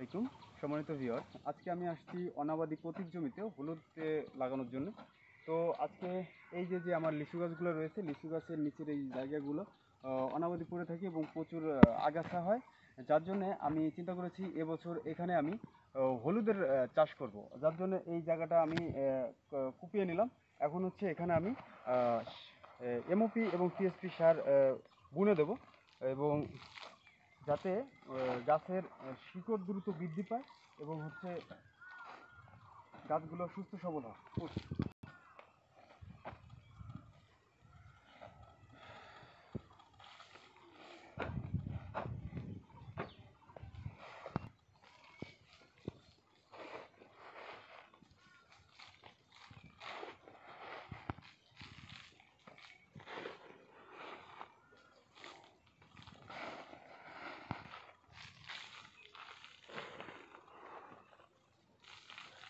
আলাইকুম সম্মানিত ভিউয়ার্স, আজকে আমি আসছি অনাবাদি প্রতীক জমিতে হলুদে লাগানোর জন্য। তো আজকে এই যে আমার লিচু গাছগুলো রয়েছে, লিচু গাছের নিচের এই জায়গাগুলো অনাবাদি পড়ে থাকে এবং প্রচুর আগাছা হয়, যার জন্য আমি চিন্তা করেছি এবছর এখানে আমি হলুদের চাষ করব। যার জন্য এই জায়গাটা আমি কুপিয়ে নিলাম। এখন হচ্ছে এখানে আমি এমওপি এবং টিএসপি সার বুনে দেব, এবং যাতে গাছের শিকড় দ্রুত বৃদ্ধি পায় এবং হচ্ছে গাছগুলো সুস্থ সবল হয়।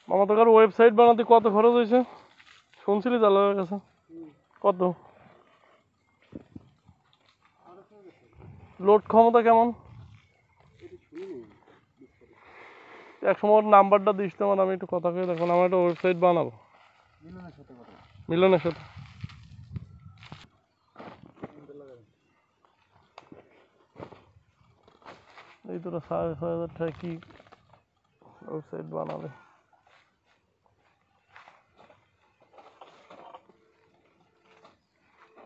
মামা তোর ওয়েবসাইট বানাতে কত খরচ হয়েছে শুনছিলি জালালের কাছে? কত? লোড ক্ষমতা কেমন? এক সময় নাম্বারটা দিস তো, আমি একটু কথা কয়ে দেখুন, আমার একটা ওয়েবসাইট বানাবো। মিলনের সাথে এই তোরা 6,500 টাকা কি ওয়েবসাইট বানাবে?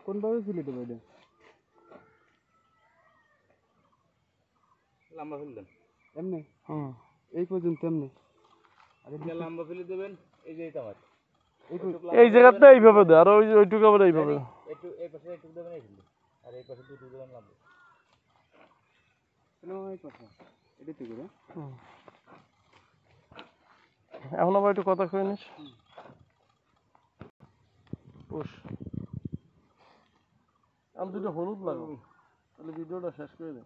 কোনভাবে ফেলে দেবো এটা? লম্বা ফেলে দেন এমনি এই পর্যন্ত এমনি, আর লম্বা ফেলে দেবেন। এই যে এটা আমার এই জায়গাটা এইভাবে দে, আর ওইটুকু আবার এইভাবে একটু এই পাশে একটু দেবেন, এই ফেলে আর এই পাশে দুটো দেবেন লম্বা। এটা থেকে এখন আবার একটু কথা কয়ে নিস। আমি দুটো হলুদ লাগাবো, তাহলে ভিডিওটা শেষ করে দে।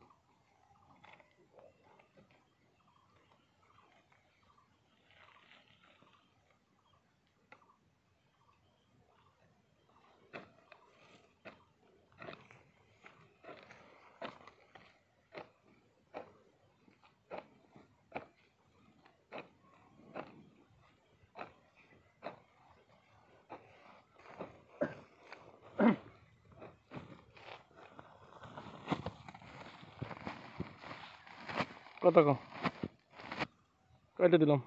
কথা কম কেটে দিলাম।